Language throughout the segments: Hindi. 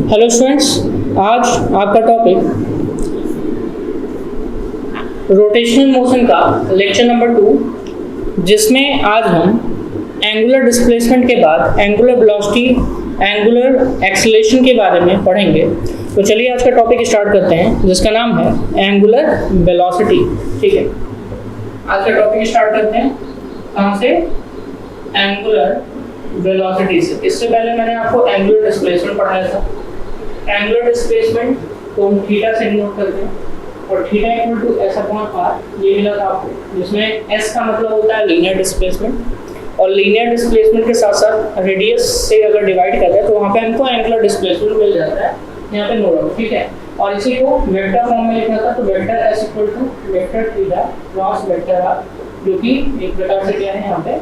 हेलो स्टूडेंट्स, आज आपका टॉपिक रोटेशनल मोशन का लेक्चर नंबर 2, जिसमें आज हम एंगुलर डिस्प्लेसमेंट के बाद एंगुलर वेलोसिटी, एंगुलर एक्सेलरेशन के बारे में पढ़ेंगे। तो चलिए आज का टॉपिक स्टार्ट करते हैं, जिसका नाम है एंगुलर वेलोसिटी। ठीक है, आज का टॉपिक स्टार्ट करते हैं कहाँ से? एंगुलर वेलोसिटी से। इससे पहले मैंने आपको एंगुलर डिस्प्लेसमेंट पढ़ाया था। एंगुलर डिस्प्लेसमेंट को हम थीटा से डिनोट करते हैं और theta equal to S upon R ये मिला था आपको, जिसमें एस का मतलब होता है लीनियर डिस्प्लेसमेंट और लीनियर डिस्प्लेसमेंट के साथ साथ रेडियस से अगर डिवाइड करते हैं तो वहाँ पे हमको एंगुलर डिस्प्लेसमेंट मिल जाता है, यहाँ पे नो डाउट। ठीक है, और इसी को वेक्टर फॉर्म में लिखना था, तो vector S equal to vector theta cross vector R, जो कि एक प्रकार से क्या है यहाँ पे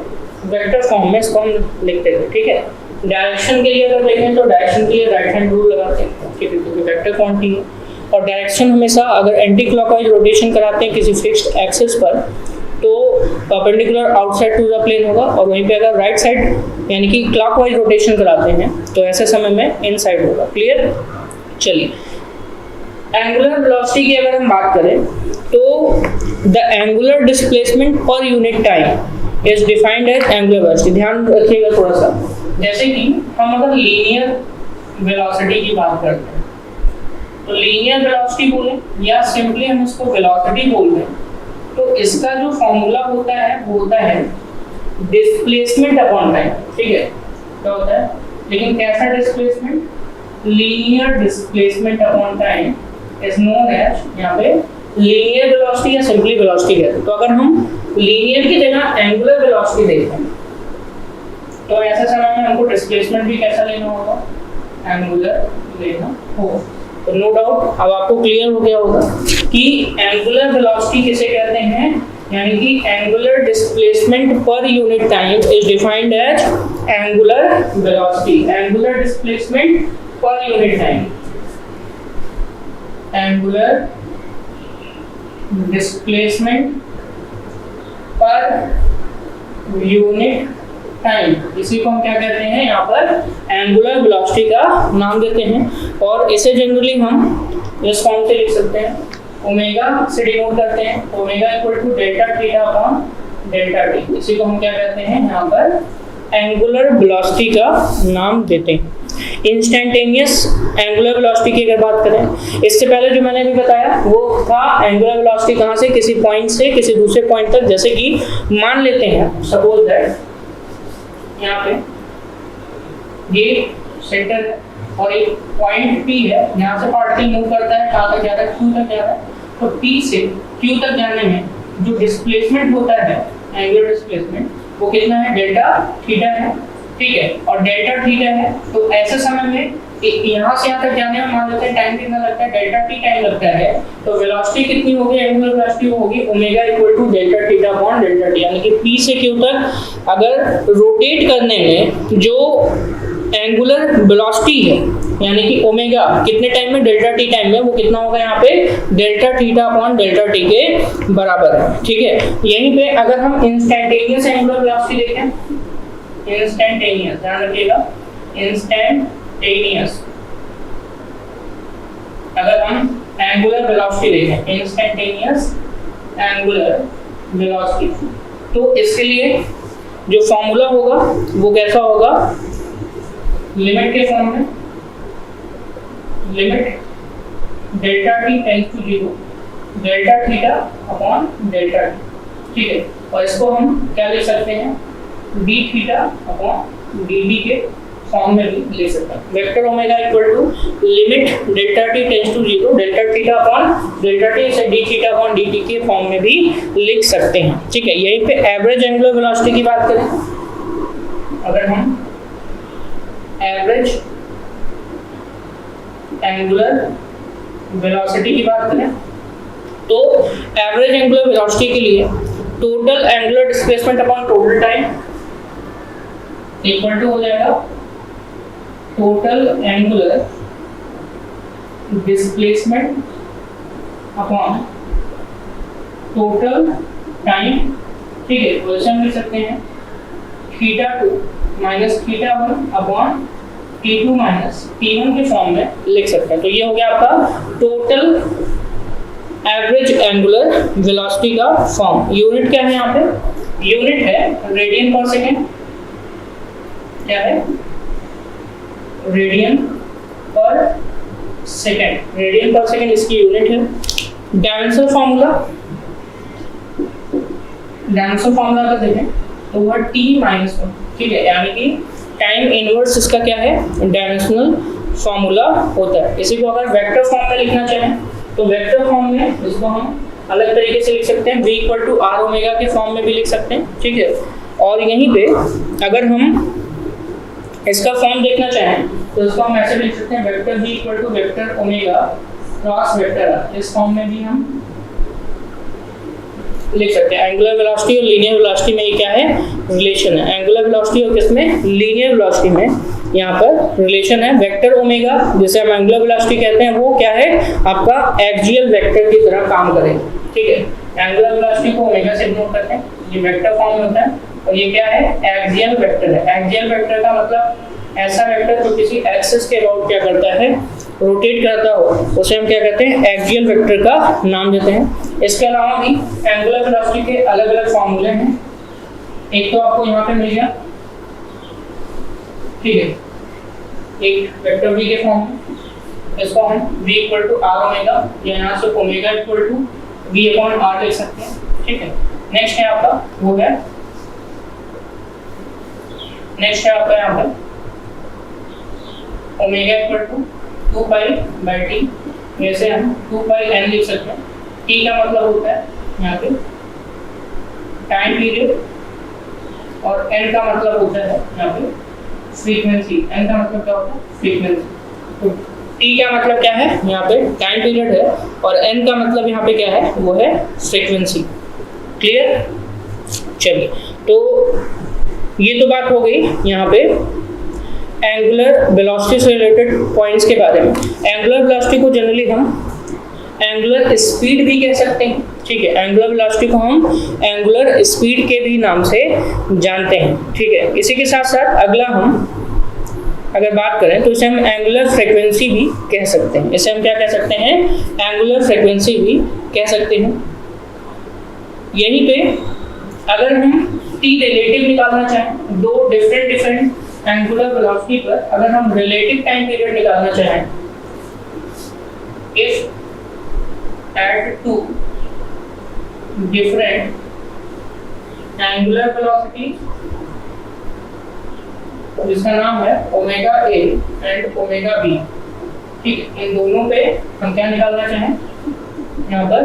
वेक्टर फॉर्म में इसको हम लिखते थे। ठीक है, डायरेक्शन के लिए अगर देखें तो डायरेक्शन के लिए राइट हैंड रूल लगाते हैं, ठीक है, क्योंकि वेक्टर क्वांटिटी है और डायरेक्शन हमेशा अगर एंटी क्लॉकवाइज रोटेशन कराते हैं किसी फिक्स्ड एक्सिस पर तो perpendicular outside to the plane होगा, और वहीं पे अगर राइट साइड यानी कि क्लॉकवाइज रोटेशन कराते हैं तो ऐसे समय में इनसाइड होगा। क्लियर? चलिए, एंगुलर वेलोसिटी की अगर हम बात करें तो the angular displacement per unit time is defined as angular velocity. ध्यान रखिएगा थोड़ा सा, जैसे कि हम अगर लीनियर वेलोसिटी की बात करते हैं तो लीनियर वेलोसिटी बोलें या सिंपली हम इसको वेलोसिटी बोल रहे हैं, तो इसका जो फॉर्मूला होता है वो होता है डिस्प्लेसमेंट अपॉन टाइम। ठीक है, क्या होता है? लेकिन कैसा displacement? Linear displacement upon time is known as यहाँ पे लीनियर वेलोसिटी या सिंपली वेलोसिटी कहते हैं। तो अगर हम लीनियर की जगह एंगुलर वेलोसिटी देखते हैं तो ऐसे समय में हमको डिस्प्लेसमेंट भी कैसा लेना होगा? एंगुलर लेना होगा। तो नो डाउट अब आपको क्लियर हो गया होगा कि एंगुलर वेलोसिटी किसे कहते हैं, यानी कि angular displacement per unit time is defined as angular velocity. Angular displacement per unit time, angular displacement per unit time, इसी को हम क्या कहते हैं यहाँ पर एंगुलर वेलोसिटी का नाम देते हैं। और इसे जनरली हम इस फॉर्म से लिख सकते हैं, ओमेगा से डिनोट करते हैं, omega equal to delta theta upon delta T. इसी को हम क्या कहते हैं यहाँ पर एंगुलर वेलोसिटी का नाम देते हैं। इंस्टेंटेनियस एंगुलर वेलोसिटी की अगर बात करें, इससे पहले जो मैंने भी बताया वो था एंगुलर वेलोसिटी कहाँ से किसी पॉइंट से किसी दूसरे पॉइंट तक। जैसे कि मान लेते हैं सपोज दैट यहाँ पे ये सेंटर है और एक पॉइंट P है, यहाँ से पार्टिकल मूव करता है, कहाँ तक जा रहा है? Q तक जा रहा है। तो P से Q तक जाने में जो डिस्प्लेसमेंट होता है एंगुलर डिस्प्लेसमेंट वो कितना है? डेल्टा थीटा है। ठीक है, और डेल्टा थीटा है तो ऐसे समय में यहाँ से यहाँ तक जाने में मान लेते हैं टाइम कितना लगता है? डेल्टा टी टाइम लगता है। तो वेलोसिटी कितनी होगी? एंगुलर वेलोसिटी होगी omega equal to delta theta upon delta T, यानी कि P से Q तक अगर रोटेट करने में जो एंगुलर वेलोसिटी है यानी कि ओमेगा कितने टाइम में? डेल्टा टी टाइम में, वो कितना होगा यहाँ पे? Delta theta upon delta T के बराबर है। ठीक है, यहीं पे अगर हम इंस्टेंटेनियस एंगुलर वेलोसिटी देखें, इंस्टेंटेनियस, ध्यान रखिएगा, इंस्टेंटेनियस अगर हम एंगुलर वेलोसिटी देखें, इंस्टेंटेनियस एंगुलर वेलोसिटी, तो इसके लिए जो फॉर्मूला होगा वो कैसा होगा? लिमिट के फॉर्म में, limit delta t tends to 0 delta theta upon delta t. ठीक है, और इसको हम क्या लिख सकते हैं? D theta upon D T के फॉर्म में भी ले सकते हैं। Vector omega equal to limit delta t tends to 0 delta theta upon delta t से d theta upon D T के फॉर्म में भी लिख सकते हैं। ठीक है, यहीं पे एवरेज एंगुलर वेलोसिटी की बात करें, अगर हम एवरेज एंगुलर वेलोसिटी की बात करें तो एवरेज एंगुलर वेलोसिटी के लिए total angular displacement upon total time equal to हो जाएगा total angular displacement upon total time. ठीक है, क्वेश्चन लिख सकते हैं theta 2 minus theta 1 upon T2 minus T1 के फॉर्म में लिख सकते हैं। तो ये हो गया आपका टोटल एवरेज एंगुलर वेलोसिटी का फॉर्म। यूनिट क्या है यहाँ पे? यूनिट है रेडियन पर सेकेंड। क्या है? रेडियन पर सेकेंड। रेडियन पर सेकेंड इसकी यूनिट है। डायमेंशनल फार्मूला, डायमेंशनल फार्मूला अगर देखें तो वह T माइनस 1, ठीक है, यानी कि टाइम इनवर्स इसका क्या है? डायमेंशनल फार्मूला होता है। इसी को अगर वेक्टर फॉर्म में लिखना चाहें तो वेक्टर फॉर्म में इसको हम अलग तरीके से लिख सकते हैं, v equal to R omega के फॉर्म में भी लिख सकते हैं, ठीक है। और यहीं पे अगर हम इसका फॉर्म देखना चाहें तो इसको हम ऐसे लिख सकते हैं, vector v equal to vector omega cross vector r। इस फॉर्म में भी हम लिख सकते हैं। एंगुलर वेलोसिटी और लीनियर वेलोसिटी में ये क्या है? रिलेशन है। एंगुलर वेलोसिटी और किसमें? लीनियर वेलोसिटी में यहाँ पर रिलेशन है। वेक्टर ओमेगा जिसे हम एंगुलर वेलोसिटी कहते हैं वो क्या है? आपका एक्सियल वेक्टर की तरह काम करेगा, ठीक है। एंगुलर वेलोसिटी को ओमेगा से डिनोट करते हैं, ये वेक्टर फॉर्म में होता है। और ये क्या है? एक्सियल वेक्टर है। एक्सियल वेक्टर का मतलब ऐसा वेक्टर जो किसी एक्सिस के अबाउट क्या करता है? रोटेट करता हो, उसे हम क्या कहते हैं? एक्सियल वेक्टर का नाम देते हैं। इसके अलावा भी एंगुलर वेलोसिटी के अलग अलग फॉर्मूले हैं। एक तो आपको यहाँ पे मिल गया, ठीक है, एक वेक्टर v के फॉर्म में, इसको हम v equal to R omega या यहाँ से omega equal to v upon R लिख सकते हैं, ठीक है। नेक्स्ट है आपका वो है, नेक्स्ट है आपका यहाँ पर omega equal to 2 pi by T, जैसे हम 2 पाई n लिख सकते हैं। t का मतलब होता है यहाँ पे टाइम पीरियड और n का मतलब होता है यहाँ पे फ्रीक्वेंसी। n का मतलब क्या होता है? फ्रीक्वेंसी। तो t का मतलब क्या है? यहाँ पे टाइम पीरियड है और n का मतलब यहाँ पे क्या है? वो है फ्रीक्वेंसी। क्लियर? चलिए, तो ये तो बात हो गई यहाँ पे एंगुलर वेलोसिटी से रिलेटेड पॉइंट्स के बारे में। एंगुलर वेलोसिटी को जनरली हम एंगुलर स्पीड भी कह सकते हैं, ठीक है। एंगुलर वेलोसिटी को हम एंगुलर स्पीड के भी नाम से जानते हैं, ठीक है। इसी के साथ साथ अगला हम अगर बात करें तो इसे हम एंगुलर फ्रीक्वेंसी भी कह सकते हैं। इसे हम क्या कह सकते हैं? एंगुलर फ्रीक्वेंसी भी कह सकते हैं। यहीं पे अगर हम टी रिलेटिव निकालना चाहें, दो डिफरेंट एंगुलर वेलोसिटी पर अगर हम रिलेटिव टाइम पीरियड निकालना चाहें, if at two different angular velocity जिसका नाम है omega A and omega B, ठीक है। इन दोनों पे हम क्या निकालना चाहें? यहाँ पर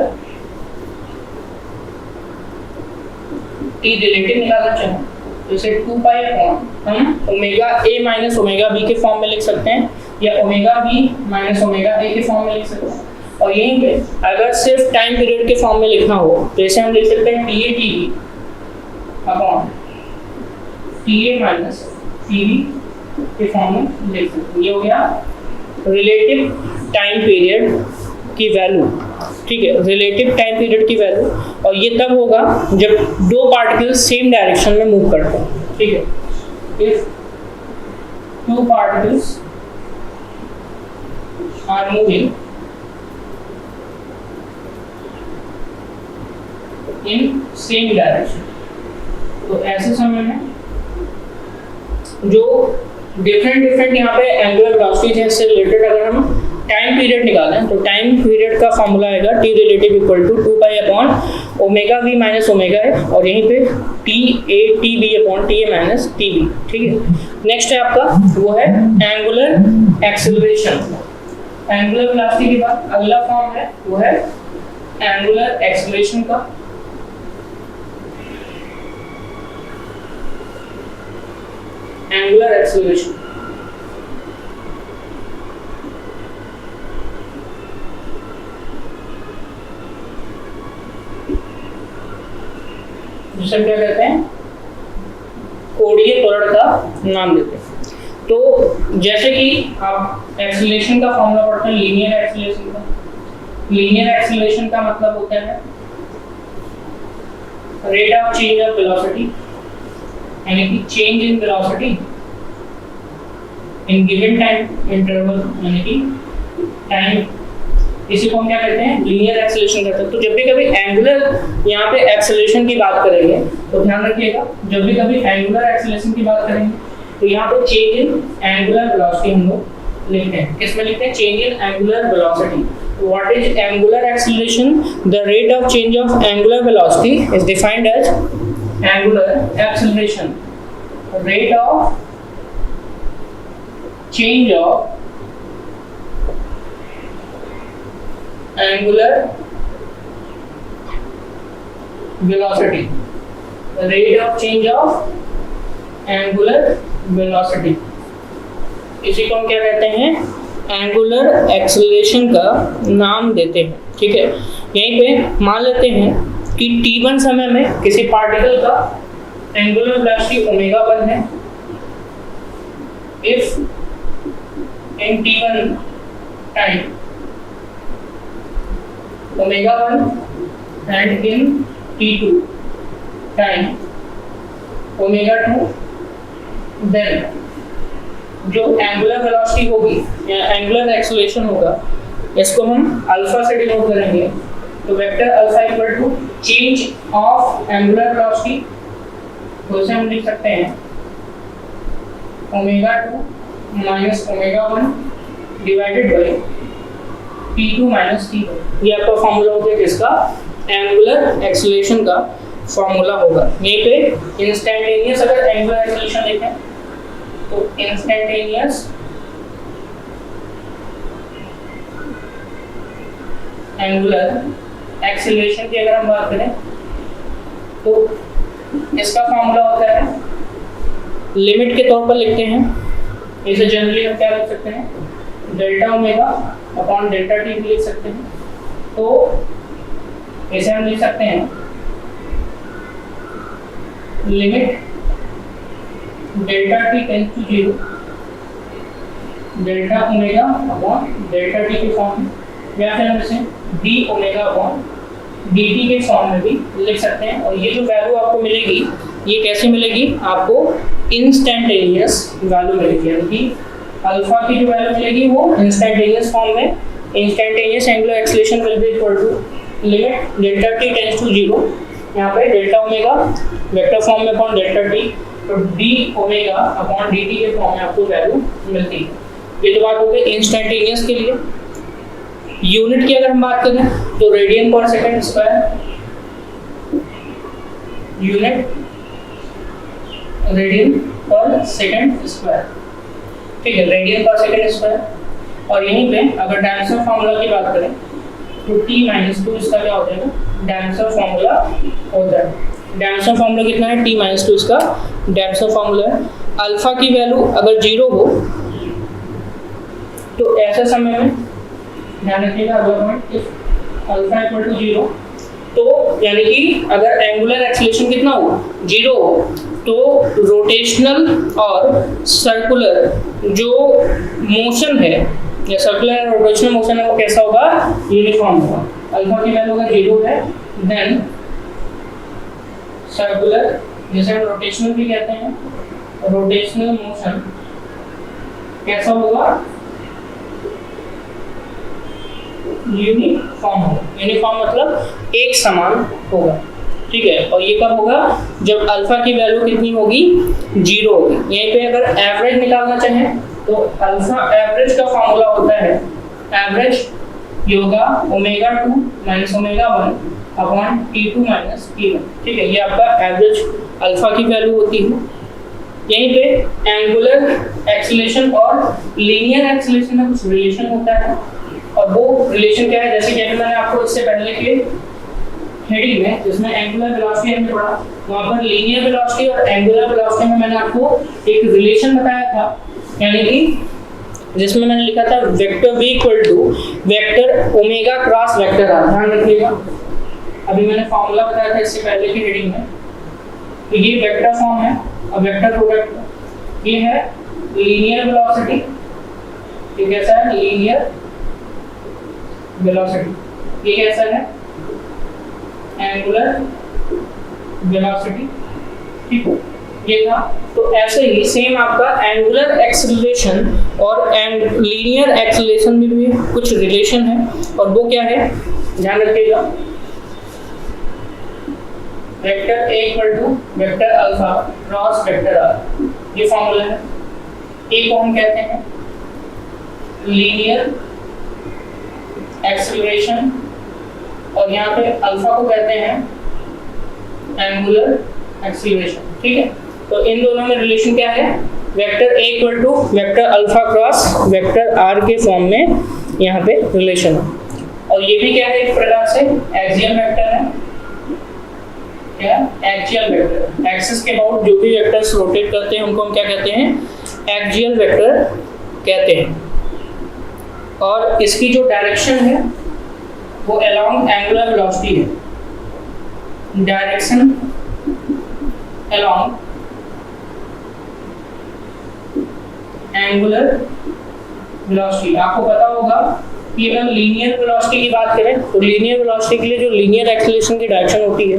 टी रिलेटिव निकालना चाहें तो इसे 2 पाई अपॉन हम omega A minus omega B के फॉर्म में लिख सकते हैं या omega B minus omega A के फॉर्म में लिख सकते हैं। और यहीं पे अगर सिर्फ टाइम पीरियड के फॉर्म में लिखना हो तो इसे हम लिख सकते हैं T A T B upon T A minus T B के फॉर्म में लिख सकते हैं। ये हो गया रिलेटिव टाइम पीरियड की वैल्यू, ठीक है, रिलेटिव टाइम पीरियड की वैल्यू। और ये तब होगा जब दो पार्टिकल सेम डायरेक्शन में मूव करते हैं, ठीक है। If two particles are moving in same direction, तो ऐसे समय में जो डिफरेंट यहाँ पे एंगुलर वेलोसिटी है इससे रिलेटेड अगर हम टाइम पीरियड निकालें तो टाइम पीरियड का फॉर्मूला आएगा T relative equal to 2 pi upon omega V minus omega है और यहीं पे T A T B upon T A minus T B, ठीक है। नेक्स्ट है आपका वो है एंगुलर एक्सेलरेशन। एंगुलर वेलोसिटी के बाद अगला फॉर्म है वो है एंगुलर एक्सेलरेशन का। एंगुलर एक्सेलरेशन जिसे क्या कहते हैं? कोणीय त्वरण का नाम देते हैं। तो जैसे कि आप एक्सेलरेशन का फॉर्मूला पढ़ते हैं लीनियर एक्सेलरेशन का। लीनियर एक्सेलरेशन का मतलब होता है rate of change of velocity, यानी कि change in velocity in given time interval, यानी कि टाइम, इसी को हम क्या कहते हैं, लीनियर एक्सेलरेशन कहते हैं। तो जब भी कभी एंगुलर यहाँ पे एक्सेलरेशन की बात करेंगे तो ध्यान रखिएगा, जब भी कभी एंगुलर एक्सेलरेशन की बात करेंगे तो यहाँ पे चेंज इन एंगुलर वेलोसिटी हम लोग लिखते हैं। किसमें लिखते हैं? Change in angular velocity. What is angular acceleration? The rate of change of angular velocity is defined as angular acceleration. Rate of change of angular velocity. The rate of change of angular velocity. इसी को हम क्या कहते हैं? एंगुलर एक्सेलरेशन का नाम देते हैं। ठीक है, यहीं पे मान लेते हैं कि t1 समय में किसी पार्टिकल का एंगुलर वेलोसिटी ओमेगा 1 है। If in t1 time omega 1 and in t2 time omega 2, then जो एंगुलर वेलोसिटी होगी या एंगुलर एक्सेलरेशन होगा, इसको हम अल्फा से डिनोट करेंगे। तो vector alpha equal to change of angular velocity, तो इसे हम लिख सकते हैं omega 2 minus omega 1 divided by t2 minus t1। ये आपका फॉर्मूला होगा किसका? एंगुलर एक्सेलरेशन का फॉर्मूला होगा। यहीं पे इंस्टेंटेनियस अगर एंगुलर एक्सेलरेशन देखें तो इंस्टेंटेनियस एंगुलर एक्सेलरेशन की अगर हम बात करें तो इसका फॉर्मूला होता है, लिमिट के तौर पर लिखते हैं इसे, जनरली हम क्या लिख सकते हैं? Delta omega upon delta T भी लिख सकते हैं। तो इसे हम लिख सकते हैं limit delta T tends to 0 delta omega upon delta T के फॉर्म में, या फिर हम इसे D omega upon D T के फॉर्म में भी लिख सकते हैं। और ये जो वैल्यू आपको मिलेगी, ये कैसे मिलेगी? आपको इंस्टेंटेनियस वैल्यू मिलेगी, यानी कि अल्फा की जो वैल्यू मिलेगी वो इंस्टेंटेनियस फॉर्म में। Instantaneous angular acceleration will be equal to limit delta T tends to 0, यहाँ पे डेल्टा ओमेगा वेक्टर फॉर्म में अपॉन डेल्टा टी, तो D omega upon D T के फॉर्म में आपको वैल्यू मिलती है। ये तो बात हो गई इंस्टेंटेनियस के लिए। यूनिट की अगर हम बात करें तो रेडियन पर सेकंड स्क्वायर, यूनिट रेडियन पर सेकंड स्क्वायर। ठीक है, रेडियन पर सेकंड स्क्वायर। और यहीं पे अगर डायमेंशन फार्मूला की बात करें तो t-2 इसका क्या हो जाएगा? डायमेंशन फार्मूला होता है। डायमेंशन फार्मूला कितना है? t-2 इसका डायमेंशन फार्मूला है। अल्फा की वैल्यू अगर 0 हो तो ऐसे समय में ध्यान रखिएगा, अगर अल्फा इक्वल टू 0 तो यानी कि अगर एंगुलर एक्सेलरेशन कितना हो? 0 हो, तो रोटेशनल और सर्कुलर जो मोशन है या सर्कुलर रोटेशनल मोशन है वो कैसा होगा? यूनिफॉर्म होगा। अल्फा की वैल्यू अगर 0 है, देन सर्कुलर, जिसे हम रोटेशनल भी कहते हैं, रोटेशनल मोशन कैसा होगा? यूनिफॉर्म होगा। यूनिफॉर्म मतलब एक समान होगा। ठीक है, और ये कब होगा? जब अल्फा की वैल्यू कितनी होगी? 0 होगी। यहीं पे अगर एवरेज निकालना चाहें तो अल्फा एवरेज का फॉर्मूला होता है, average yoga omega 2 minus omega 1 upon t2 minus t1। ठीक है, ये आपका एवरेज अल्फा की वैल्यू होती है। यहीं पे एंगुलर एक्सेलरेशन और लीनियर एक्सेलरेशन में कुछ रिलेशन होता है, और वो रिलेशन क्या है? जैसे कि मैंने आपको इससे पहले के हेडिंग में जिसमें एंगुलर वेलोसिटी हमने पढ़ा, वहाँ पर लीनियर वेलोसिटी और एंगुलर वेलोसिटी में मैंने आपको एक रिलेशन बताया था, यानी कि जिसमें मैंने लिखा था vector v equal to vector omega cross vector r। ध्यान रखिएगा, अभी मैंने फॉर्मूला बताया था इससे पहले की हेडिंग में। तो ये वेक्टर फॉर्म है और वेक्टर प्रोडक्ट ये है लीनियर वेलोसिटी। ये कैसा है? Linear velocity. ये कैसा है? Angular velocity. ठीक है, ये था। तो ऐसे ही सेम आपका एंगुलर एक्सेलरेशन और लीनियर एक्सेलरेशन में भी कुछ रिलेशन है, और वो क्या है ध्यान रखिएगा। Vector A equal to vector alpha cross vector R, ये फॉर्मूला है। ए को हम कहते हैं लीनियर एक्सेलरेशन और यहाँ पे अल्फा को कहते हैं एंगुलर एक्सेलरेशन, ठीक है। तो इन दोनों में रिलेशन क्या है, vector A equal to vector alpha cross vector R के फॉर्म में यहाँ पे रिलेशन है। और ये भी क्या है, एक प्रकार से एक्सियल वेक्टर है। क्या एक्सियल वेक्टर, एक्सिस के अबाउट जो भी वेक्टर्स रोटेट करते हैं उनको हम क्या कहते हैं, एक्सियल वेक्टर कहते हैं। और इसकी जो डायरेक्शन है वो अलोंग एंगुलर वेलोसिटी है, डायरेक्शन अलोंग एंगुलर वेलोसिटी। आपको पता होगा कि अगर लीनियर वेलोसिटी की बात करें तो लीनियर वेलोसिटी के लिए जो लीनियर एक्सेलरेशन की डायरेक्शन होती है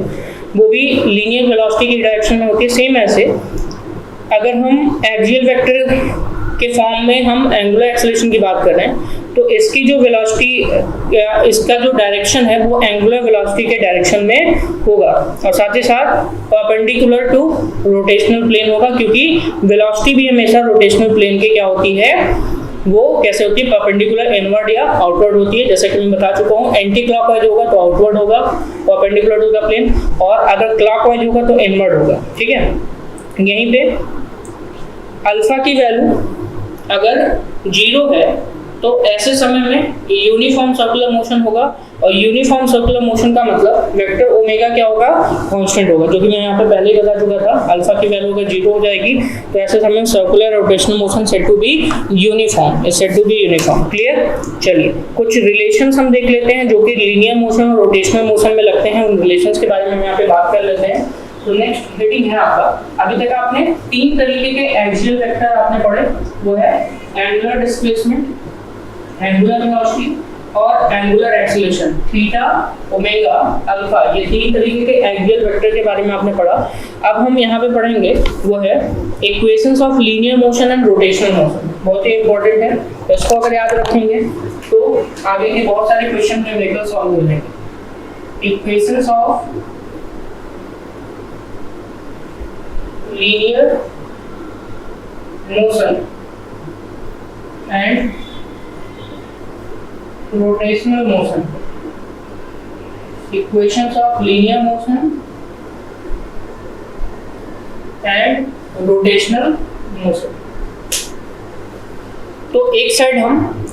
वो भी लीनियर वेलोसिटी की डायरेक्शन में होती है। सेम ऐसे अगर हम एक्सियल वेक्टर के फॉर्म में हम एंगुलर एक्सेलरेशन की बात कर रहे हैं तो इसकी जो वेलोसिटी, इसका जो डायरेक्शन है वो एंगुलर वेलोसिटी के डायरेक्शन में होगा, और साथ ही साथ परपेंडिकुलर टू रोटेशनल प्लेन होगा, क्योंकि वेलोसिटी भी हमेशा रोटेशनल प्लेन के क्या होती है, वो कैसे होती है, परपेंडिकुलर इनवर्ड या आउटवर्ड होती है। जैसे कि मैं बता चुका हूँ, एंटी क्लॉकवाइज होगा तो आउटवर्ड होगा परपेंडिकुलर टू द प्लेन, और अगर क्लॉकवाइज होगा तो इनवर्ड होगा, ठीक है। यहीं पे अल्फा की वैल्यू अगर 0 है तो ऐसे समय में यूनिफॉर्म सर्कुलर मोशन होगा, और यूनिफॉर्म सर्कुलर मोशन का मतलब वेक्टर ओमेगा क्या होगा, कांस्टेंट होगा, जो कि मैं यहाँ पे पहले ही बता चुका था। अल्फा की वैल्यू अगर 0 हो जाएगी तो ऐसे समय circular rotational motion said to be uniform, is said to be uniform. Clear. चलिए कुछ रिलेशंस हम देख लेते हैं जो कि लीनियर मोशन और रोटेशनल मोशन में लगते हैं, उन रिलेशंस के बारे में हम यहाँ पे बात कर लेते हैं। तो नेक्स्ट हेडिंग है आपका, अभी तक आपने 3 तरीके के एक्सियल वेक्टर आपने पढ़े, वो है एंगुलर डिस्प्लेसमेंट, एंगुलर वेलोसिटी और angular acceleration, theta, omega, alpha, ये 3 तरीके के एक्सियल वेक्टर के बारे में आपने पढ़ा। अब हम यहाँ पे पढ़ेंगे वो है equations of linear motion and rotational motion, बहुत ही इंपॉर्टेंट है। इसको अगर याद रखेंगे तो आगे के बहुत सारे क्वेश्चन न्यूमेरिकल सॉल्व हो जाएंगे। Equations of linear motion and rotational motion, equations of linear motion and rotational motion। तो एक साइड हम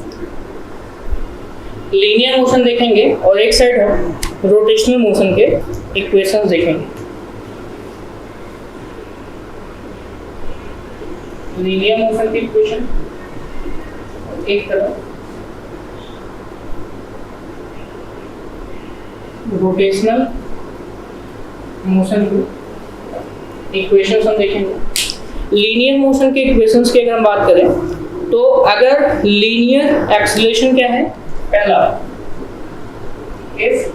लीनियर मोशन देखेंगे और एक साइड हम रोटेशनल मोशन के इक्वेशंस देखेंगे। लीनियर मोशन की इक्वेशन एक तरफ, रोटेशनल मोशन की इक्वेशंस हम देखेंगे। लीनियर मोशन के इक्वेशंस की अगर हम बात करें तो अगर लीनियर एक्सेलरेशन क्या है, पहला इफ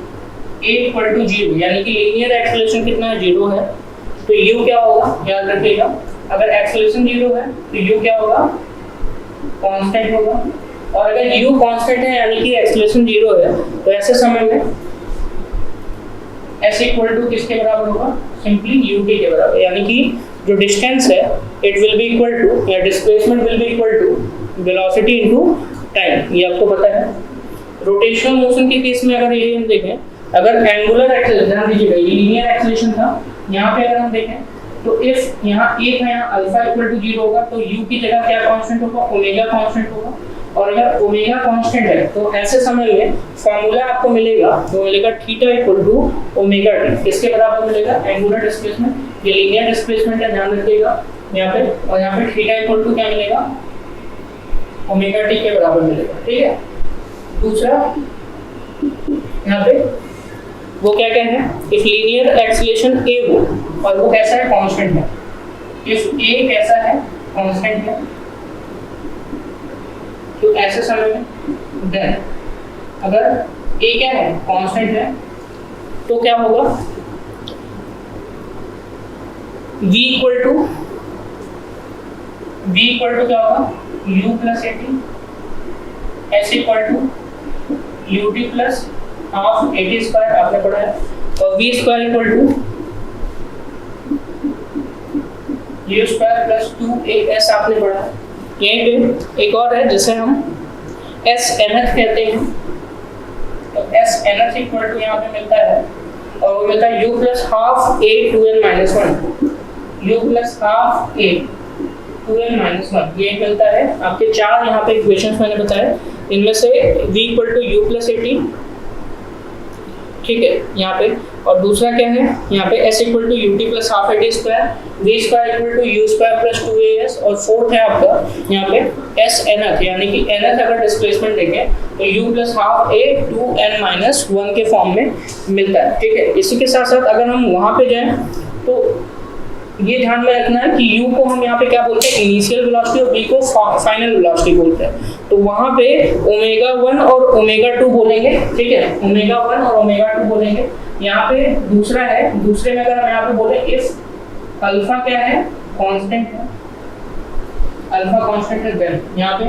a इक्वल टू 0, यानी कि लीनियर एक्सेलरेशन कितना है, 0 है, तो u क्या होगा, याद रखिएगा। अगर एक्सेलरेशन 0 है तो u क्या होगा, कांस्टेंट होगा। और अगर u कांस्टेंट है यानी कि एक्सेलरेशन 0 है तो ऐसे समय में s इक्वल टू किसके बराबर होगा, सिंपली ut के बराबर, यानी कि जो डिस्टेंस है it will be equal to, या displacement will be equal to velocity into time, ये आपको पता है। रोटेशनल मोशन के केस में अगर ये हम देखें, अगर एंगुलर एक्सेलरेशन, ध्यान दीजिएगा ये लीनियर एक्सेलरेशन था, यहाँ पे अगर हम देखें तो इफ यहाँ a था, यहाँ अल्फा इक्वल टू 0 होगा तो u की जगह क्या कांस्टेंट होगा, ओमेगा कांस्टेंट होगा। और अगर ओमेगा कांस्टेंट है तो ऐसे समय में फॉर्मूला आपको मिलेगा, वो मिलेगा theta equal to omega T, किसके बराबर मिलेगा, एंगुलर डिस्प्लेसमेंट, ये लीनियर डिस्प्लेसमेंट है, ध्यान रखिएगा यहाँ पे। और यहाँ पे थीटा इक्वल टू क्या मिलेगा, ओमेगा टी के बराबर मिलेगा, ठीक है। दूसरा यहाँ पे वो क्या कहते हैं, इफ लीनियर एक्सेलरेशन a हो और वो कैसा है, कांस्टेंट है, इफ a कैसा है, कांस्टेंट है, तो ऐसे समय में देन अगर a क्या है, कांस्टेंट है, तो क्या होगा, v इक्वल टू क्या होगा u plus AT, s equal to ut plus half AT square आपने पढ़ा है, और v square equal to u square plus 2as आपने पढ़ा है। यहीं पे एक और है जिसे हम s nth कहते हैं, तो s nth इक्वल टू यहाँ पे मिलता है, और वो मिलता है u plus half a 2n minus 1, u plus half a 2n minus 1, ये मिलता है। आपके चार यहाँ पे इक्वेशंस मैंने बताए, इनमें से v equal to u plus AT, ठीक है यहाँ पे, और दूसरा क्या है यहाँ पे s equal to ut plus half AT square, v square equal to u square plus 2as, और फोर्थ है आपका यहाँ पे s nth, यानी कि nth अगर डिस्प्लेसमेंट देखें तो u plus half a 2n minus 1 के फॉर्म में मिलता है, ठीक है। इसी के साथ साथ अगर हम वहाँ पे जाएं तो ये ध्यान में रखना है कि u को हम यहाँ पे क्या बोलते हैं, इनिशियल वेलोसिटी, और v को फाइनल वेलोसिटी बोलते हैं। तो वहाँ पे ओमेगा 1 और ओमेगा 2 बोलेंगे, ठीक है, ओमेगा 1 और ओमेगा 2 बोलेंगे। यहाँ पे दूसरा है, दूसरे में अगर हम यहाँ पे बोले इफ अल्फा क्या है, कांस्टेंट है, अल्फा कांस्टेंट है, देन यहाँ पे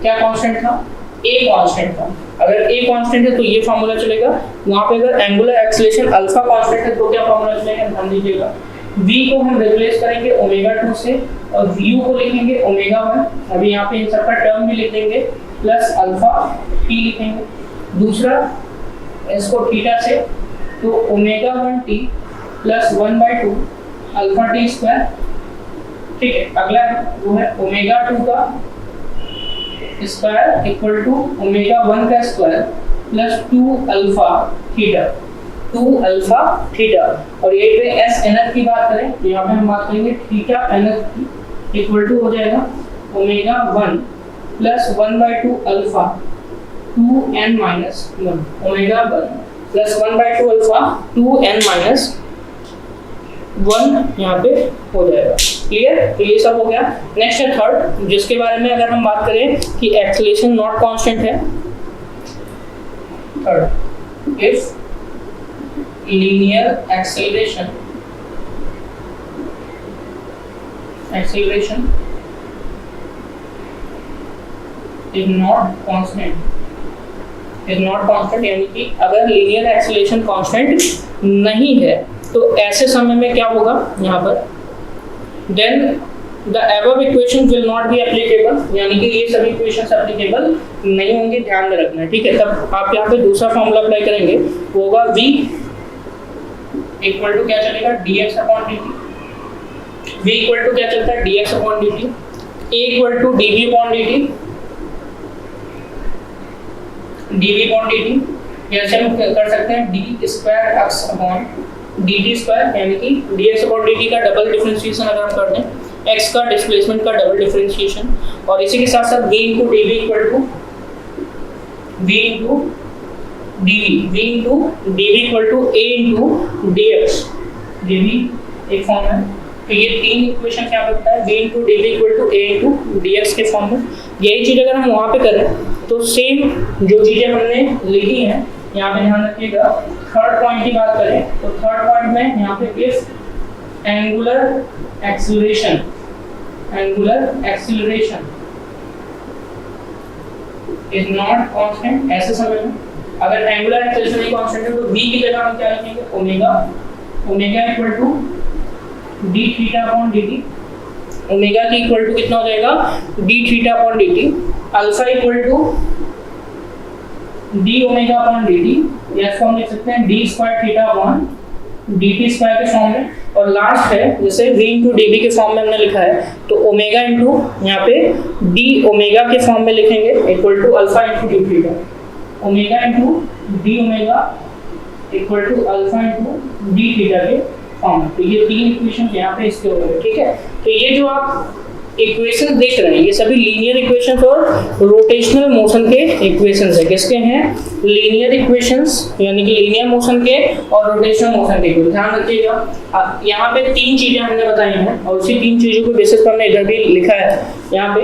क्या कांस्टेंट था, a कांस्टेंट था। अगर a कांस्टेंट है तो ये फार्मूला चलेगा, वहाँ पे अगर एंगुलर एक्सीलरेशन अल्फा कांस्टेंट है तो क्या फार्मूला चलेगा, ध्यान दीजिएगा। v को हम रिप्लेस करेंगे ओमेगा 2 से, और u को लिखेंगे ओमेगा 1, अभी यहाँ पे इन सब का टर्म भी लिख देंगे, प्लस अल्फा t लिखेंगे। दूसरा इसको थीटा से, तो omega 1t plus 1/2 alpha t square, ठीक है। अगला वो है ओमेगा 2 का स्क्वायर इक्वल टू ओमेगा 1 का square plus 2 alpha theta, 2 alpha theta. और ये पे s nth की बात करें तो यहाँ पे हम बात करेंगे थीटा nth की, इक्वल टू हो जाएगा omega 1 plus 1/2 alpha 2n minus 1, omega 1 plus 1/2 alpha 2n minus 1 यहाँ पे हो जाएगा। क्लियर, तो ये सब हो गया। नेक्स्ट है थर्ड, जिसके बारे में अगर हम बात करें कि एक्सेलरेशन नॉट कांस्टेंट है। Third, if linear acceleration is not constant, यानी कि अगर लीनियर एक्सेलरेशन कांस्टेंट नहीं है तो ऐसे समय में क्या होगा यहाँ पर, then the above equation will not be applicable, यानी कि ये सभी इक्वेशंस एप्लीकेबल नहीं होंगे, ध्यान में रखना है, ठीक है। तब आप यहाँ पे दूसरा फॉर्मूला अप्लाई करेंगे, वो होगा v इक्वल टू क्या चलेगा, dx upon dt, v equal to क्या चलता है, dx upon dt, a equal to dv upon dt, dv upon dt, ऐसे हम कर सकते हैं d square x upon dt square, यानी कि dx अपॉन dt का डबल डिफरेंशिएशन अगर हम कर दें, x का डिस्प्लेसमेंट का डबल डिफरेंशिएशन, और इसी के साथ साथ v into dv equal to v into dv into dv equal to a into dx, dv एक फॉर्म है। तो ये तीन इक्वेशन क्या बनता है, v into dv equal to a into dx के फॉर्म में। यही चीज़ अगर हम वहाँ पे करें तो सेम जो चीज़ें हमने लिखी हैं यहाँ पे ध्यान रखिएगा। थर्ड पॉइंट की बात करें तो थर्ड पॉइंट में यहाँ पे if angular acceleration is not constant, ऐसे समय में अगर एंगुलर एक्सेलरेशन नहीं कांस्टेंट है तो v की जगह हम क्या लिखेंगे, omega equal to d theta upon dt, omega की इक्वल टू कितना हो जाएगा, d theta upon dt, alpha equal to d omega upon dt, या इसको हम लिख सकते हैं d square theta upon dt square के फॉर्म में। और लास्ट है जैसे v इंटू dv के फॉर्म में हमने लिखा है तो ओमेगा इंटू यहाँ पे d ओमेगा के फॉर्म में लिखेंगे equal to alpha into d theta, omega into D omega equal to alpha into D theta के फॉर्म। तो ये तीन इक्वेशन यहाँ पे इसके हो गए, ठीक है। तो ये जो आप इक्वेशन देख रहे हैं ये सभी लीनियर इक्वेशंस और रोटेशनल मोशन के इक्वेशंस है। किसके हैं, लीनियर इक्वेशंस यानी कि लीनियर मोशन के और रोटेशनल मोशन के। ध्यान रखिएगा यहाँ पे तीन चीजें हमने बताई हैं और उसी तीन चीजों के बेसिस पर हमने इधर भी लिखा है। यहाँ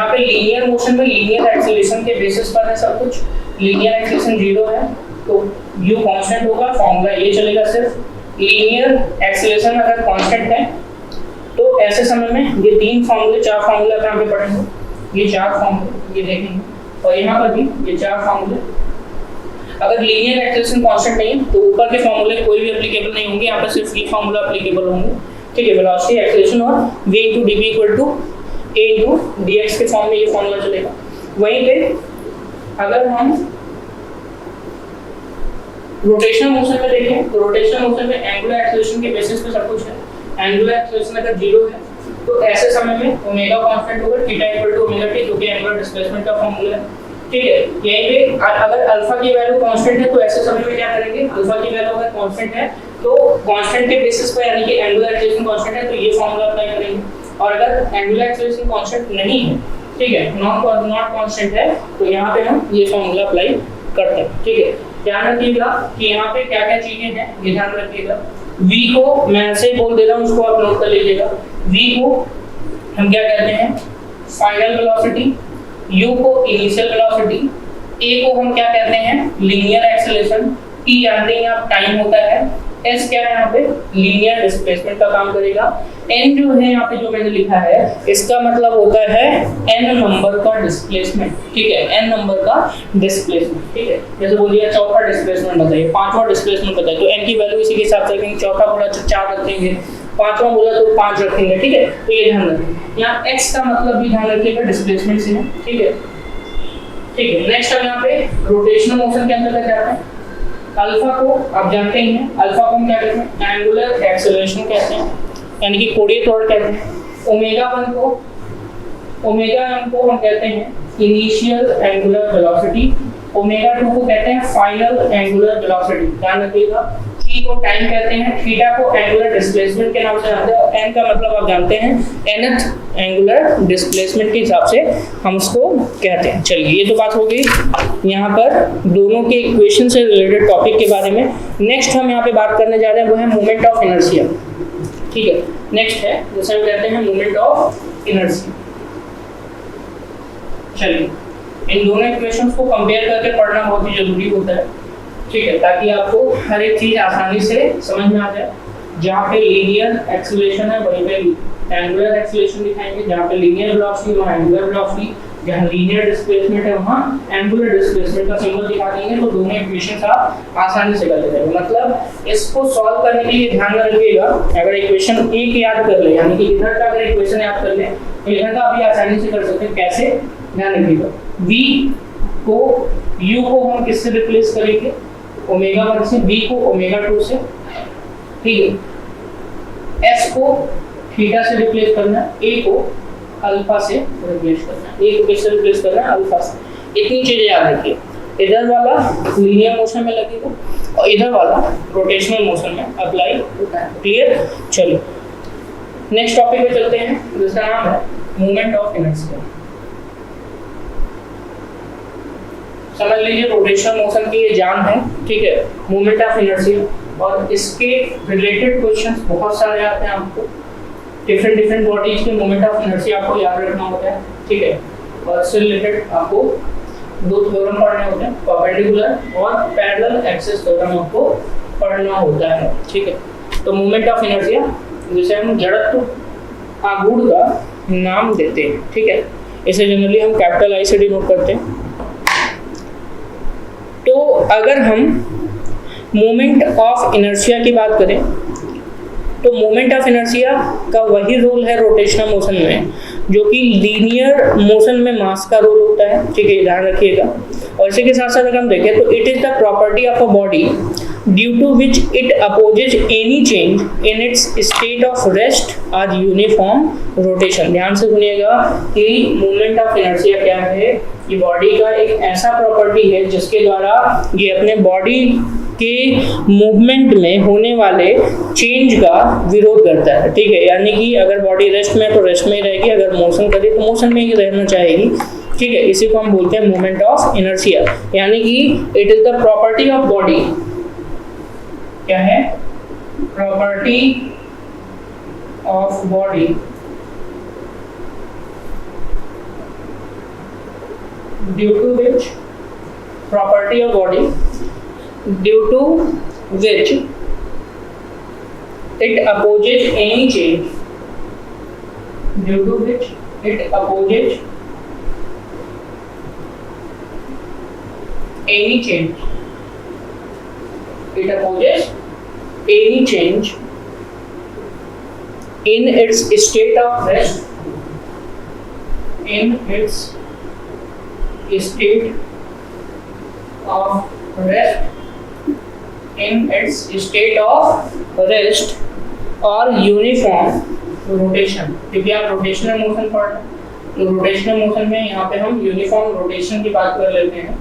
पे लीनियर मोशन में लीनियर एक्सीलरेशन के बेसिस पर है सब कुछ। लीनियर एक्सीलरेशन 0 है तो u कांस्टेंट होगा, फॉर्मूला ये चलेगा सिर्फ। लीनियर एक्सेलरेशन अगर कांस्टेंट है तो ऐसे समय में ये तीन फॉर्मूले, चार फॉर्मूले अगर हम पढ़ेंगे, ये चार फॉर्मूले ये देखेंगे, और यहाँ पर भी ये चार फॉर्मूले। अगर लीनियर एक्सेलरेशन कांस्टेंट नहीं है तो ऊपर के फॉर्मूले कोई भी एप्लीकेबल नहीं होंगे, यहाँ पर सिर्फ ये फॉर्मूला एप्लीकेबल होंगे, ठीक है। वेलोसिटी एक्सेलरेशन और v * dv = a * dx के फॉर्म में ये फॉर्मूला चलेगा। वहीं पे अगर हम रोटेशनल मोशन में देखें तो रोटेशनल मोशन में एंगुलर एक्सेलरेशन के बेसिस पे सब कुछ है। एंगुलर एक्सेलरेशन अगर 0 है तो ऐसे समय में ओमेगा कांस्टेंट होगा, थीटा = ω/t, जो कि एंगुलर डिस्प्लेसमेंट का फॉर्मूला है, ठीक है। यहीं पे अगर अल्फा की वैल्यू कांस्टेंट है तो ऐसे समय में क्या करेंगे, अल्फा की वैल्यू अगर कांस्टेंट है तो कांस्टेंट के बेसिस पर, यानी कि एंगुलर एक्सेलरेशन कांस्टेंट है तो ये फॉर्मूला अप्लाई करेंगे। और अगर एंगुलर एक्सेलरेशन कांस्टेंट नहीं है, ठीक है, नॉट कांस्टेंट है, तो यहाँ पे हम ये फॉर्मूला अप्लाई करते हैं, ठीक है। ध्यान रखिएगा कि यहाँ पे क्या क्या चीजें हैं, ये ध्यान रखिएगा। v को मैं ऐसे बोल दे रहा हूँ, उसको आप नोट कर लीजिएगा। v को हम क्या कहते हैं, फाइनल वेलोसिटी, u को इनिशियल वेलोसिटी, a को हम क्या कहते हैं, लीनियर एक्सेलरेशन, t जानते हैं आप टाइम होता है, s क्या है यहाँ पे, लीनियर डिस्प्लेसमेंट का काम करेगा, n जो है यहाँ पे जो मैंने लिखा है इसका मतलब होता है n नंबर का डिस्प्लेसमेंट, ठीक है, n नंबर का डिस्प्लेसमेंट, ठीक है। जैसे बोलिए चौथा डिस्प्लेसमेंट बताइए, पांचवा डिस्प्लेसमेंट बताइए, तो n की वैल्यू इसी के हिसाब से रखेंगे, चौथा बोला तो 4 रखेंगे, पांचवा बोला तो 5 रखेंगे, ठीक है। तो ये ध्यान रखें, यहाँ x का मतलब भी ध्यान रखिएगा, डिस्प्लेसमेंट से है, ठीक है, ठीक है। नेक्स्ट हम यहाँ पे रोटेशनल मोशन के अंदर जाते हैं। अल्फा को आप जानते ही हैं, अल्फा को हम क्या कहते हैं, एंगुलर एक्सेलरेशन कहते हैं, यानी कि कोणीय त्वरण कहते हैं। ओमेगा 1 को हम कहते हैं इनिशियल एंगुलर वेलोसिटी, ओमेगा 2 को कहते हैं फाइनल एंगुलर वेलोसिटी, ध्यान रखिएगा। t को टाइम कहते हैं, थीटा को एंगुलर डिस्प्लेसमेंट के नाम से जानते हैं, और n का मतलब आप जानते हैं nth एंगुलर डिस्प्लेसमेंट के हिसाब से हम उसको कहते हैं। चलिए, ये तो बात हो गई यहाँ पर दोनों के इक्वेशन से रिलेटेड टॉपिक के बारे में। नेक्स्ट हम यहाँ पे बात करने जा रहे हैं वो है मोमेंट ऑफ इनर्शिया, ठीक है। नेक्स्ट है जिसे हम कहते हैं मोमेंट ऑफ इनर्शिया। चलिए, इन दोनों इक्वेशंस को कंपेयर करके पढ़ना बहुत ही जरूरी होता है, ठीक है, ताकि आपको हर एक चीज आसानी से समझ में आ जाए। जहाँ पे लीनियर एक्सेलरेशन है वहीं पे एंगुलर एक्सेलरेशन दिखाएंगे, जहाँ पे लीनियर वेलोसिटी वहाँ एंगुलर वेलोसिटी, जहाँ लीनियर डिस्प्लेसमेंट है वहाँ एंगुलर डिस्प्लेसमेंट का सिंबल दिखा देंगे, तो दोनों इक्वेशंस आप आसानी से कर लेंगे। मतलब इसको सॉल्व करने के लिए ध्यान रखिएगा, अगर इक्वेशन एक याद कर ले, यानी कि इधर का अगर इक्वेशन याद कर ले, इधर का भी आसानी से कर सकते हैं। कैसे, ध्यान रखिएगा। v को u को हम किससे रिप्लेस करेंगे, ओमेगा 1 से, v को ओमेगा 2 से, ठीक है। s को थीटा से रिप्लेस करना है, a को अल्फा से रिप्लेस करना है, a को किससे रिप्लेस करना है, अल्फा से। इतनी चीजें याद रखिए। इधर वाला लीनियर मोशन में लगेगा और इधर वाला रोटेशनल मोशन में अप्लाई होता है। क्लियर। चलिए नेक्स्ट टॉपिक पे चलते हैं, जिसका नाम है मोमेंट ऑफ इनर्शिया। समझ लीजिए रोटेशनल मोशन की ये जान है, ठीक है, मोमेंट ऑफ इनर्शिया, और इसके रिलेटेड क्वेश्चंस बहुत सारे आते हैं आपको। डिफरेंट बॉडीज के मोमेंट ऑफ इनर्शिया आपको याद रखना होता है, ठीक है, और इससे रिलेटेड आपको दो थ्योरम पढ़ने होते हैं, परपेंडिकुलर और पैरेलल एक्सिस थ्योरम आपको पढ़ना होता है, ठीक है। तो मोमेंट ऑफ इनर्शिया जिसे हम जड़त्व आघूर्ण का नाम देते हैं, ठीक है, इसे जनरली हम कैपिटल आई से डिनोट करते हैं। तो अगर हम मोमेंट ऑफ इनर्शिया की बात करें तो मोमेंट ऑफ इनर्शिया का वही रोल है रोटेशनल मोशन में जो कि लीनियर मोशन में मास का रोल होता है, ठीक है, ध्यान रखिएगा। और इसी के साथ साथ अगर हम देखें तो it is the property of a body due to which it opposes any change in its state of rest आज यूनिफॉर्म रोटेशन। ध्यान से सुनिएगा कि मोमेंट ऑफ इनर्शिया क्या है, ये बॉडी का एक ऐसा प्रॉपर्टी है जिसके द्वारा ये अपने बॉडी के मूवमेंट में होने वाले चेंज का विरोध करता है, ठीक है। यानी कि अगर बॉडी रेस्ट में तो रेस्ट में ही रहेगी, अगर मोशन करे तो मोशन में ही रहना चाहेगी, ठीक है। इसी को हम बोलते हैं मोमेंट ऑफ इनर्शिया, यानी कि it is the property of body. क्या है? Property of body due to which property of body due to which it opposes any change, due to which it opposes any change. It opposes any change in its state of rest. In its state of rest. In its state of rest और यूनिफॉर्म रोटेशन, क्योंकि आप रोटेशनल मोशन पढ़ रहे हैं तो रोटेशनल मोशन में यहाँ पे हम यूनिफॉर्म रोटेशन की बात कर लेते हैं।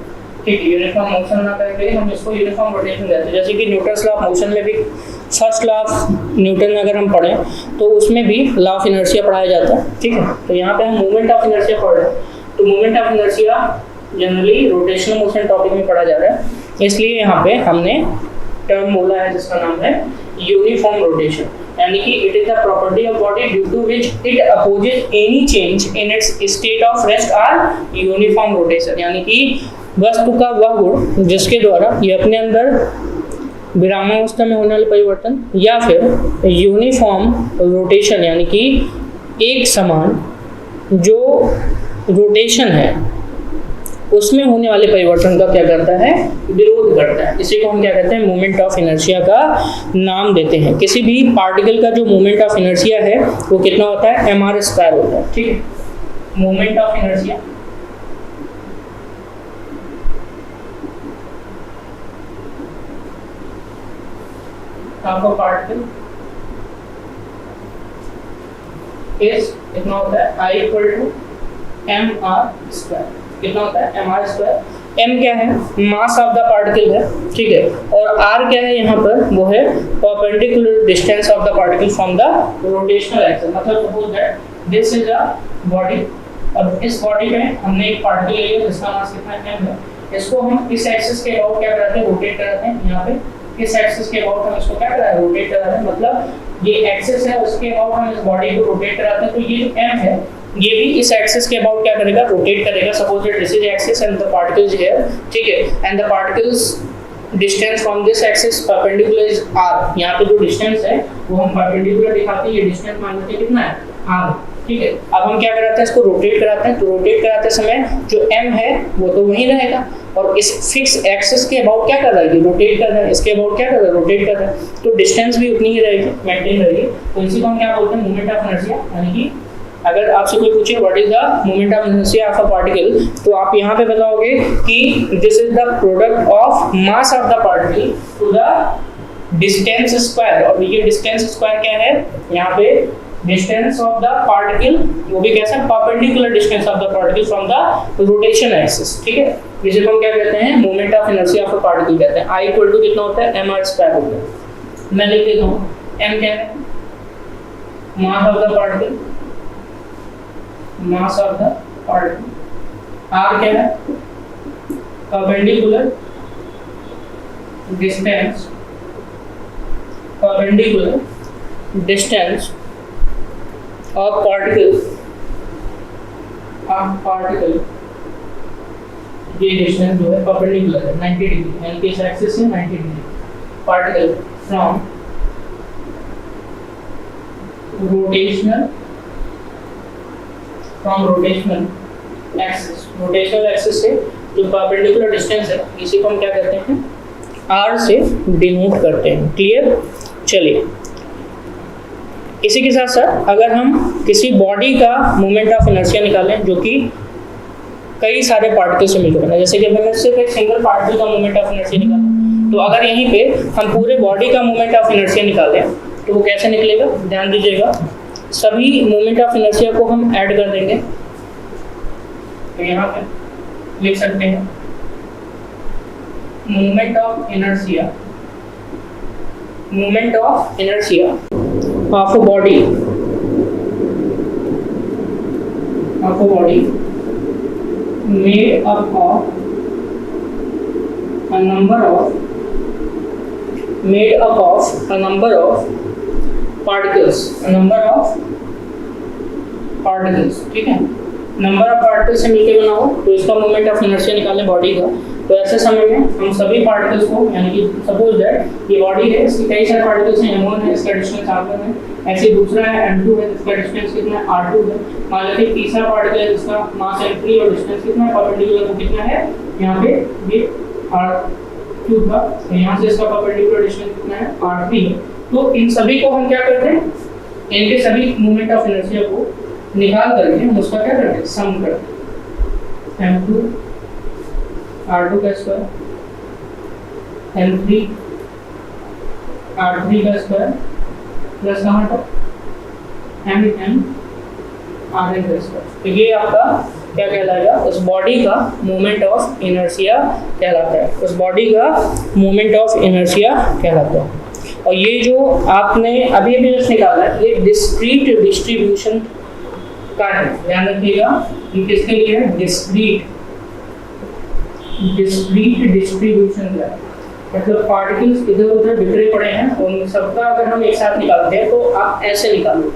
ठीक है, यूनिफॉर्म मोशन ना करके हम इसको यूनिफॉर्म रोटेशन कहते हैं। जैसे कि न्यूटन्स लॉ ऑफ मोशन में भी फर्स्ट लॉ ऑफ न्यूटन अगर हम पढ़ें तो उसमें भी लॉ ऑफ इनर्शिया पढ़ाया जाता है। ठीक है, तो यहाँ पे हम मूवमेंट ऑफ इनर्शिया पढ़ रहे हैं, तो movement of inertia generally rotational motion topic में पढ़ा जा रहा है, इसलिए यहाँ पे हमने टर्म बोला है जिसका नाम है यूनिफॉर्म रोटेशन, यानी कि it is the property of body due to which it opposes any change in its state of rest और यूनिफॉर्म रोटेशन, यानी कि वस्तु का वह गुण जिसके द्वारा ये अपने अंदर विरामावस्था में होने वाले परिवर्तन या फिर यूनिफॉर्म रोटेशन, यानी कि एक समान जो रोटेशन है उसमें होने वाले परिवर्तन का क्या करता है, विरोध करता है। इसी को हम क्या कहते हैं, मोमेंट ऑफ इनर्शिया का नाम देते हैं। किसी भी पार्टिकल का जो मोमेंट ऑफ इनर्शिया है वो कितना होता है, mr² होता है। ठीक है, मोमेंट ऑफ इनर्शिया आपका पार्टिकल इज कितना होता है, I = mr²। कितना होता है, mr²। m क्या है, मास ऑफ द पार्टिकल है। ठीक है, और r क्या है यहाँ पर, वो है perpendicular distance of the particle from the rotational axis. मतलब suppose that this is a body, अब इस बॉडी में हमने एक पार्टिकल लिया जिसका मास कितना m है, इसको हम इस एक्सिस के अबाउट क्या कराते हैं, रोटेट कराते हैं। यहाँ पे इस एक्सिस के अबाउट हम इसको क्या करा रहे हैं, रोटेट करा रहे हैं। मतलब ये एक्सिस है उसके अबाउट हम इस बॉडी को रोटेट कराते हैं, तो ये जो m है ये भी इस एक्सिस के अबाउट क्या करेगा, रोटेट करेगा। Suppose that this is axis and the particle is here. ठीक है, and the particles distance from this axis perpendicular is r। यहाँ पे जो डिस्टेंस है वो हम परपेंडिकुलर दिखाते हैं, ये डिस्टेंस मान लेते हैं कितना है, r। ठीक है, अब हम क्या कराते हैं, इसको रोटेट कराते हैं। तो रोटेट कराते समय जो m है वो तो वही रहेगा, और इस फिक्स एक्सिस के अबाउट क्या कर रहा है, रोटेट कर रहा है। इसके अबाउट क्या कर रहा है, रोटेट कर रहा है, तो डिस्टेंस भी उतनी ही रहेगी, मेंटेन रहेगी। तो इसी को हम क्या बोलते हैं, मोमेंट ऑफ इनर्शिया। यानी कि अगर आपसे कोई पूछे what is the moment of inertia of a particle, तो आप यहाँ पे बताओगे कि this is the product of mass of the particle to the distance square. और ये डिस्टेंस स्क्वायर क्या है, यहाँ पे डिस्टेंस ऑफ द पार्टिकल, वो भी कैसा, perpendicular distance of the particle from the rotation axis. ठीक है, जिसे हम क्या कहते हैं, moment of inertia of a particle कहते हैं। I = कितना होता है, mr² होता है। मैं लिख देता हूँ, m क्या है, मास of the particle, mass of the particle. r क्या है, perpendicular distance, perpendicular distance of particle, ये डिस्टेंस जो है परपेंडिकुलर है 90 डिग्री, यानी कि इस एक्सिस से 90 degree. Particle from rotational axis, rotational axis से जो परपेंडिकुलर डिस्टेंस है इसी को हम क्या कहते हैं, r से डिनोट करते हैं। क्लियर, चलिए इसी के साथ साथ अगर हम किसी बॉडी का मोमेंट ऑफ इनर्शिया निकालें जो कि कई सारे पार्टिकल से मिलकर बना, जैसे कि मैंने सिर्फ एक सिंगल पार्टिकल का मोमेंट ऑफ इनर्शिया निकाला, तो अगर यहीं पे हम पूरे बॉडी का मोमेंट ऑफ इनर्शिया निकालें तो वो कैसे निकलेगा, ध्यान दीजिएगा। सभी मोमेंट ऑफ इनर्शिया को हम ऐड कर देंगे, तो यहाँ पे लिख सकते हैं moment of inertia, moment of inertia of a body made up of a number of particles, ठीक है, नंबर ऑफ पार्टिकल्स से मिलकर बना हो, तो इसका मोमेंट ऑफ इनर्शिया निकालें बॉडी का, तो ऐसे समय में हम सभी पार्टिकल्स को, यानी कि सपोज दैट ये बॉडी है, इसके कई सारे पार्टिकल्स हैं, m1 है, इसका डिस्टेंस r1 है, ऐसे दूसरा है m2 है, इसका डिस्टेंस कितना है r2 है, मान लेते हैं तीसरा पार्टिकल है जिसका मास m3 और डिस्टेंस कितना है परपेंडिकुलर वो कितना है, यहाँ पे ये r2 था, तो यहाँ से इसका परपेंडिकुलर डिस्टेंस कितना है r3 है। तो इन सभी को हम क्या करते हैं, इनके सभी मोमेंट ऑफ इनर्शिया को निकाल करके हम उसका क्या करते हैं, सम करते हैं। m2 r2 का स्क्वायर, m3 r3 का स्क्वायर प्लस कहाँ तक m r का स्क्वायर। तो ये आपका क्या कहलाएगा, उस बॉडी का मोमेंट ऑफ इनर्शिया कहलाता है, उस बॉडी का मोमेंट ऑफ इनर्शिया कहलाता है। और ये जो आपने अभी अभी जस्ट निकाला है, ये डिस्क्रीट डिस्ट्रीब्यूशन का है, ध्यान रखिएगा, ये किसके लिए है, डिस्क्रीट डिस्ट्रीब्यूशन का, मतलब पार्टिकल्स इधर उधर बिखरे पड़े हैं, उन सबका अगर हम एक साथ निकालते हैं तो आप ऐसे निकालो।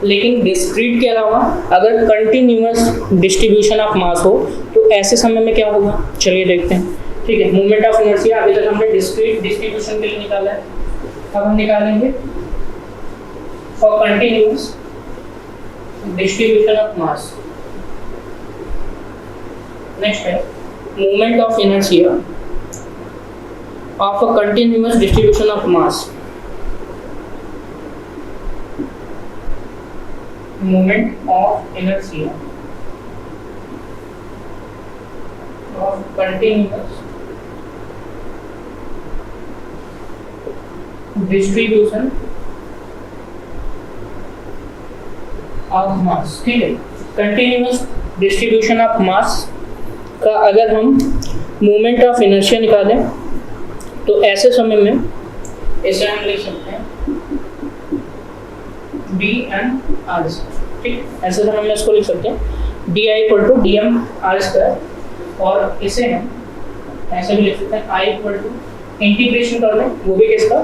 लेकिन डिस्क्रीट के अलावा अगर कंटिन्यूअस डिस्ट्रीब्यूशन ऑफ मास हो तो ऐसे समय में क्या होगा, चलिए देखते हैं। ठीक है, मोमेंट ऑफ इनर्शिया अभी तक हमने डिस्क्रीट डिस्ट्रीब्यूशन के लिए निकाला है, अब हम निकालेंगे for continuous distribution of mass. Next है moment of inertia of a continuous distribution of mass. Moment of inertia of continuous distribution of mass. ठीक है, कंटिन्यूअस डिस्ट्रीब्यूशन ऑफ मास का अगर हम मोमेंट ऑफ इनर्शिया निकालें तो ऐसे समय में इसे हम लिख सकते हैं dm/r²। ठीक, ऐसे समय में इसको लिख सकते हैं di = dm/r², और इसे हम ऐसे भी लिख सकते हैं I इंटीग्रेशन कर लें, वो भी किसका,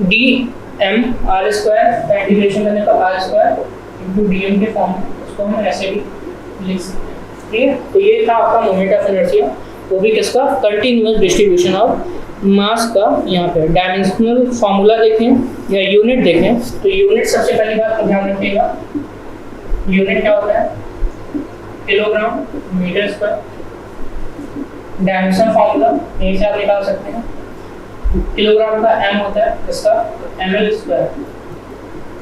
dm/r² का इंटीग्रेशन करने का r² × dm के फॉर्म में, उसको हम ऐसे भी लिख सकते हैं। ठीक है, तो ये था आपका मोमेंट ऑफ इनर्शिया, वो भी किसका, कंटिन्यूअस डिस्ट्रीब्यूशन ऑफ मास का। यहाँ पे डायमेंशनल फार्मूला देखें या यूनिट देखें, तो यूनिट सबसे पहली बात ध्यान रखिएगा, यूनिट क्या होता है, kilogram metre square. Dimension formula यहीं से आप निकाल सकते हैं, किलोग्राम का m होता है, इसका ml²,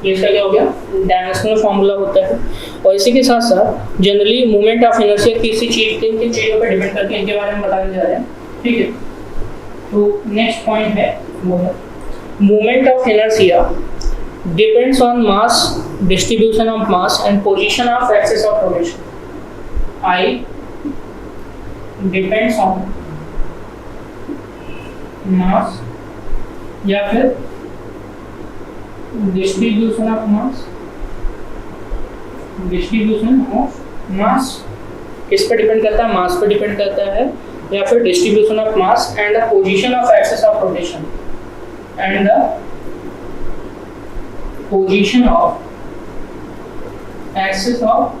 ये इसका क्या हो गया, डायमेंशनल फार्मूला होता है। और इसी के साथ साथ जनरली मोमेंट ऑफ इनर्शिया किसी चीज के, किन चीज़ों पर डिपेंड करके, इनके बारे में बताने जा रहे हैं। ठीक है, तो नेक्स्ट पॉइंट है वो है moment of inertia depends on mass, distribution of mass and position of axis of rotation. I depends on मास या फिर distribution of mass, distribution of मास किस पे डिपेंड करता है, मास पे डिपेंड करता है, या फिर distribution of mass and the position of axis of rotation, and the position of axis of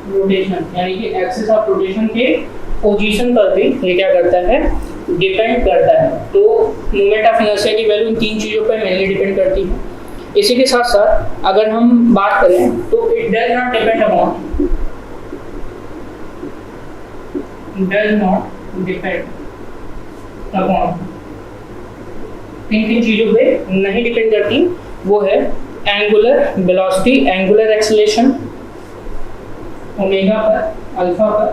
rotation, यानी कि एक्सिस ऑफ रोटेशन के पोजीशन पर भी ये क्या करता है, डिपेंड करता है। तो मोमेंट ऑफ इनर्शिया की वैल्यू इन तीन चीज़ों पर मेनली डिपेंड करती है। इसी के साथ साथ अगर हम बात करें तो it does not depend upon, does not depend upon, किन चीज़ों पे नहीं डिपेंड करती, वो है angular velocity, angular acceleration, omega पर, अल्फा पर,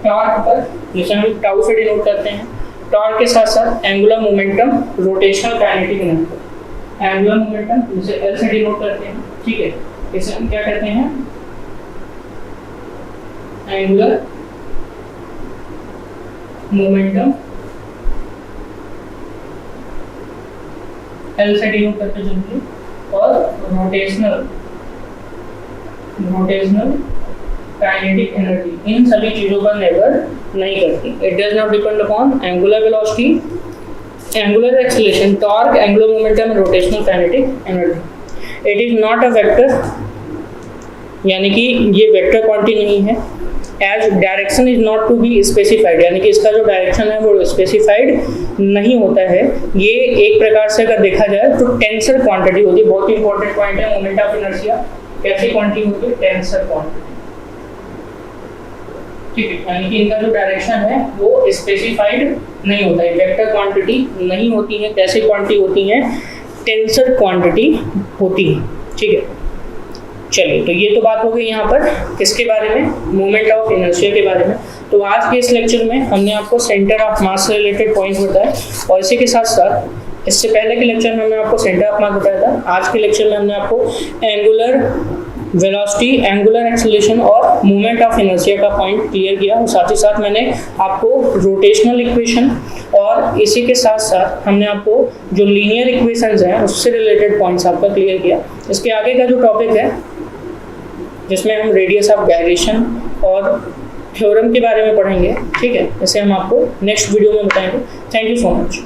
टॉर्क पर, जिसे हम टाउ से डिनोट करते हैं, टॉर्क के साथ साथ angular momentum, rotational kinetic energy, angular momentum जिसे एल से डिनोट करते हैं। ठीक है, इसे हम क्या कहते हैं, एंगुलर मोमेंटम, एल से डिनोट करते चलिए, और रोटेशनल काइनेटिक एनर्जी, इन सभी चीज़ों पर निर्भर नहीं करती। It does not depend upon angular velocity, angular acceleration, torque, angular momentum, rotational kinetic energy. It is not a vector, यानी कि ये वेक्टर क्वांटिटी नहीं है। As direction is not to be specified, यानी कि इसका जो डायरेक्शन है वो स्पेसिफाइड नहीं होता है। ये एक प्रकार से अगर देखा जाए तो टेंसर क्वांटिटी होती है। बहुत ही इंपॉर्टेंट पॉइंट है, मोमेंट ऑफ इनर्शिया कैसी क्वांटिटी होती है? टेंसर क्वांटिटी, ठीक है, यानी कि इनका जो डायरेक्शन है वो स्पेसिफाइड नहीं होता है, वेक्टर क्वांटिटी नहीं होती है। कैसी क्वांटिटी होती है? टेंसर क्वांटिटी होती है, ठीक है। चलिए, तो ये तो बात हो गई यहाँ पर किसके बारे में? मोमेंट ऑफ इनर्शिया के बारे में। तो आज के इस लेक्चर में हमने आपको सेंटर ऑफ मास से रिलेटेड पॉइंट्स बताए, और इसी के साथ साथ इससे पहले के लेक्चर में हमने आपको सेंटर ऑफ मास बताया था। आज के लेक्चर में हमने आपको एंगुलर वेलोसिटी, एंगुलर एक्सेलरेशन और मोमेंट ऑफ इनर्शिया का पॉइंट क्लियर किया, और साथ ही साथ मैंने आपको रोटेशनल इक्वेशन और इसी के साथ साथ हमने आपको जो लीनियर इक्वेशंस हैं उससे रिलेटेड पॉइंट्स आपका क्लियर किया। इसके आगे का जो टॉपिक है जिसमें हम रेडियस ऑफ गायरेशन और थ्योरम के बारे में पढ़ेंगे, ठीक है, इसे हम आपको नेक्स्ट वीडियो में बताएंगे। Thank you so much.